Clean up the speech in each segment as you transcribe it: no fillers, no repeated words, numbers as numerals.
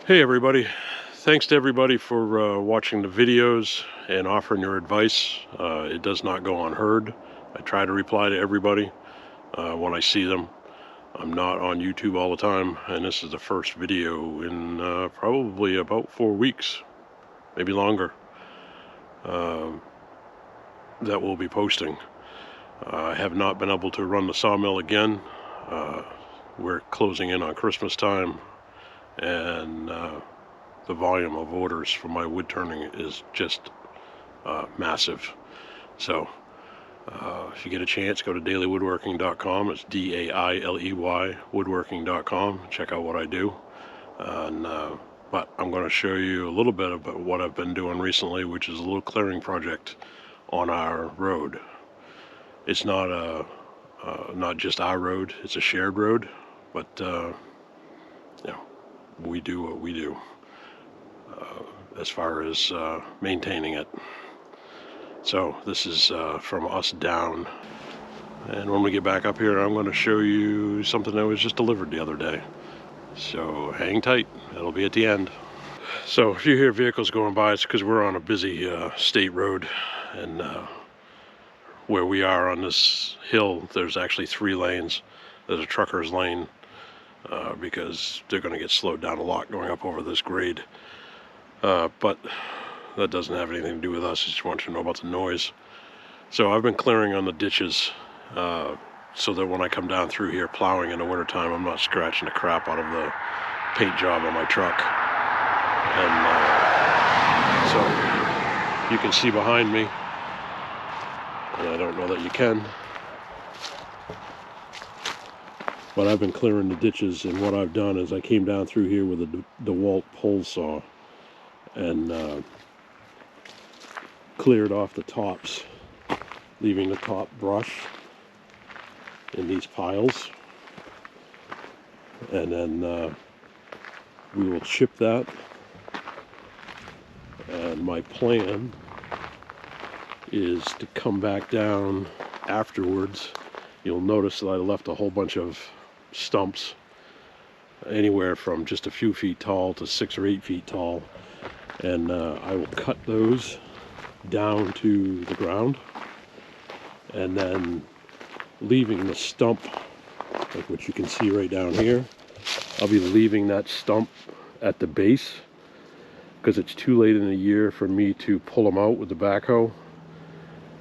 Hey everybody, thanks to everybody for watching the videos and offering your advice. It does not go unheard. I try to reply to everybody when I see them. I'm not on YouTube all the time, and this is the first video in probably about 4 weeks, maybe longer, that we'll be posting. I have not been able to run the sawmill again. We're closing in on Christmas time, and the volume of orders for my wood turning is just massive. So if you get a chance, go to daileywoodworking.com. It's D-A-I-L-E-Y woodworking.com. Check out what I do. But I'm going to show you a little bit about what I've been doing recently, which is a little clearing project on our road. It's not not just our road, it's a shared road, but we do what we do as far as maintaining it. So this is from us down, and when we get back up here, I'm going to show you something that was just delivered the other day. So hang tight, it'll be at the end. So if you hear vehicles going by, it's because we're on a busy state road, and where we are on this hill, there's actually 3 lanes. There's a trucker's lane because they're going to get slowed down a lot going up over this grade. But that doesn't have anything to do with us. I just want you to know about the noise. So I've been clearing on the ditches so that when I come down through here plowing in the wintertime, I'm not scratching the crap out of the paint job on my truck. And so you can see behind me, and I don't know that you can, but I've been clearing the ditches, and what I've done is I came down through here with a DeWalt pole saw and cleared off the tops, leaving the top brush in these piles, and then we will chip that. And my plan is to come back down afterwards. You'll notice that I left a whole bunch of stumps, anywhere from just a few feet tall to 6 or 8 feet tall, and I will cut those down to the ground, and then leaving the stump, like what you can see right down here, I'll be leaving that stump at the base, because it's too late in the year for me to pull them out with the backhoe.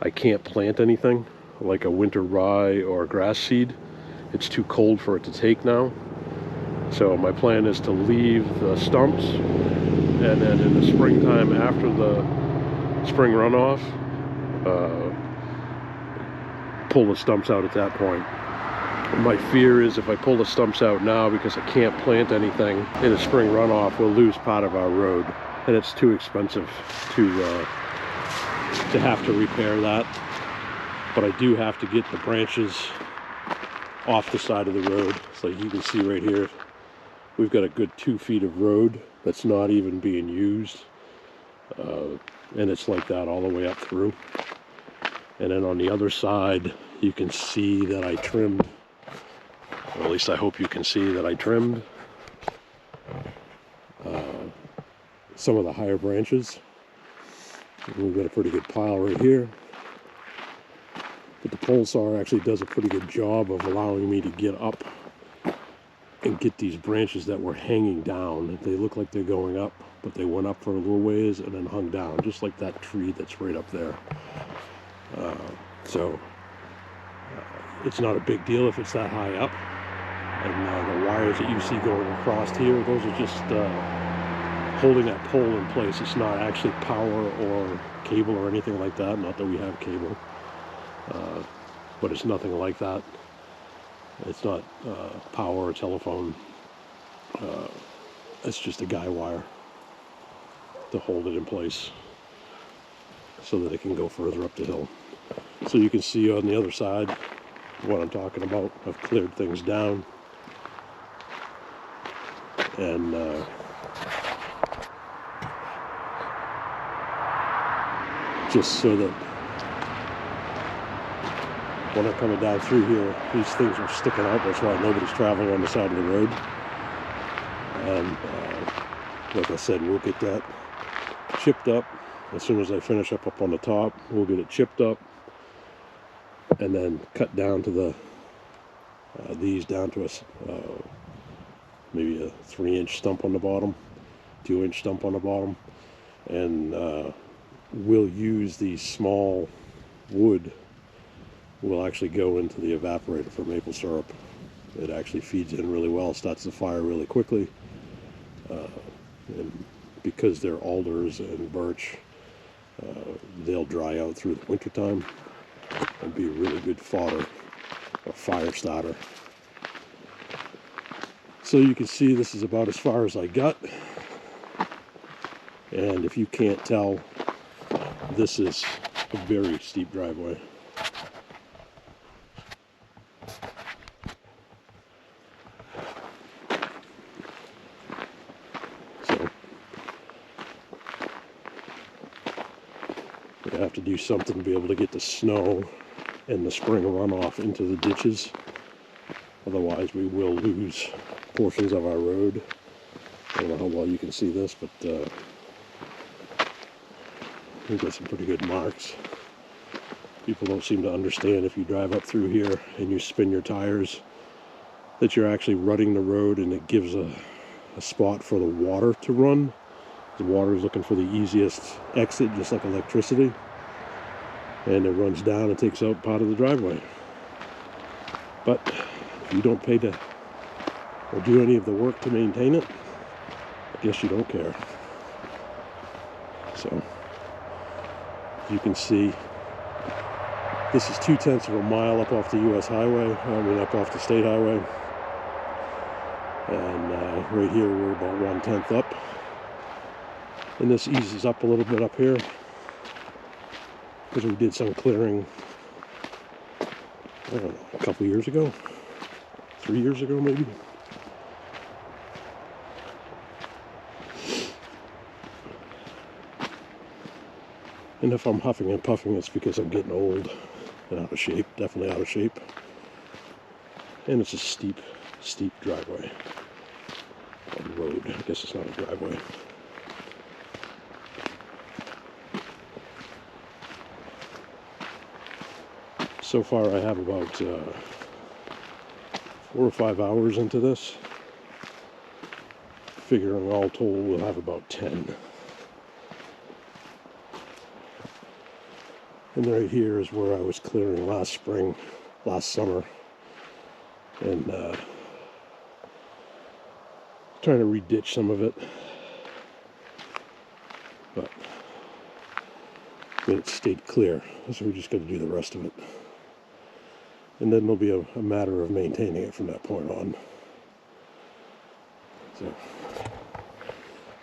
I can't plant anything like a winter rye or grass seed. It's too cold for it to take now. So my plan is to leave the stumps, and then in the springtime after the spring runoff, pull the stumps out at that point. And my fear is if I pull the stumps out now, because I can't plant anything in the spring runoff, we'll lose part of our road, and it's too expensive to have to repair that. But I do have to get the branches off the side of the road. So you can see right here, we've got a good 2 feet of road that's not even being used, and it's like that all the way up through. And then on the other side, you can see that I trimmed, or at least I hope you can see that I trimmed some of the higher branches. We've got a pretty good pile right here, but the pole saw actually does a pretty good job of allowing me to get up and get these branches that were hanging down. They look like they're going up, but they went up for a little ways and then hung down, just like that tree that's right up there. So it's not a big deal if it's that high up. And the wires that you see going across here, those are just holding that pole in place. It's not actually power or cable or anything like that. Not that we have cable, but it's nothing like that. It's not power or telephone. It's just a guy wire to hold it in place so that it can go further up the hill. So you can see on the other side what I'm talking about. I've cleared things down, and just so that when I'm coming down through here, these things are sticking out. That's why nobody's traveling on the side of the road. And like I said, we'll get that chipped up as soon as I finish up on the top. We'll get it chipped up and then cut down to the these down to maybe a 3-inch stump on the bottom, 2-inch stump on the bottom, and we'll use the small wood will actually go into the evaporator for maple syrup. It actually feeds in really well, starts the fire really quickly, and because they're alders and birch, they'll dry out through the wintertime and be a really good fodder or fire starter. So you can see this is about as far as I got, and if you can't tell, this is a very steep driveway. So we have to do something to be able to get the snow and the spring runoff into the ditches. Otherwise we will lose portions of our road. I don't know how well you can see this, but we've got some pretty good marks. People don't seem to understand if you drive up through here and you spin your tires that you're actually rutting the road, and it gives a spot for the water to run. The water is looking for the easiest exit, just like electricity, and it runs down and takes out part of the driveway. But if you don't pay to or do any of the work to maintain it, I guess you don't care. So you can see this is 2/10 of a mile up off the US highway, up off the state highway, and right here we're about 1/10 up, and this eases up a little bit up here because we did some clearing, I don't know, a couple years ago, 3 years ago maybe. And if I'm huffing and puffing, it's because I'm getting old and out of shape, definitely out of shape. And it's a steep, steep driveway. Or road, I guess it's not a driveway. So far I have about 4 or 5 hours into this. Figuring all told we'll have about 10. And right here is where I was clearing last summer, and trying to re-ditch some of it, but it stayed clear, so we're just going to do the rest of it. And then there'll be a matter of maintaining it from that point on. So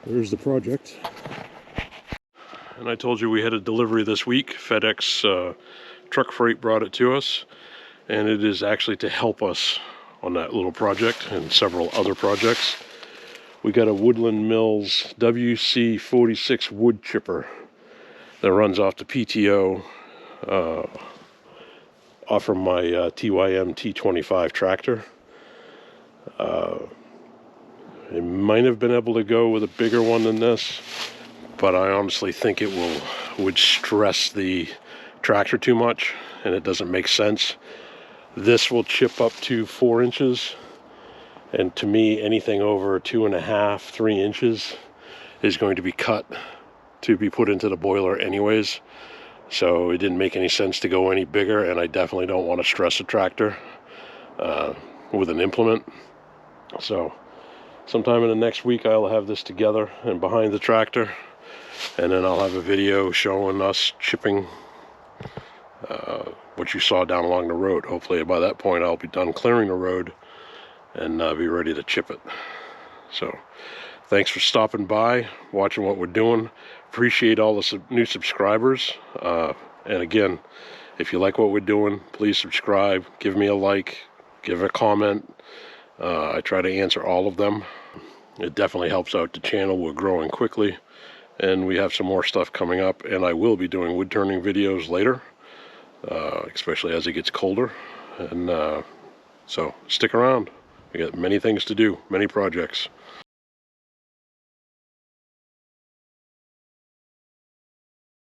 there's the project. And I told you we had a delivery this week. FedEx truck freight brought it to us, and it is actually to help us on that little project and several other projects. We got a Woodland Mills WC46 wood chipper that runs off the PTO off from my TYM T25 tractor. It might have been able to go with a bigger one than this, but I honestly think it would stress the tractor too much, and it doesn't make sense. This will chip up to 4 inches, and to me, anything over 2.5, 3 inches is going to be cut to be put into the boiler anyways. So it didn't make any sense to go any bigger, and I definitely don't want to stress a tractor with an implement. So sometime in the next week I'll have this together and behind the tractor, and then I'll have a video showing us chipping what you saw down along the road. Hopefully by that point I'll be done clearing the road and be ready to chip it. So thanks for stopping by, watching what we're doing. Appreciate all the new subscribers. And again, if you like what we're doing, please subscribe, give me a like, give a comment. I try to answer all of them. It definitely helps out the channel. We're growing quickly, and we have some more stuff coming up, and I will be doing wood turning videos later, especially as it gets colder. And so stick around. We got many things to do, many projects.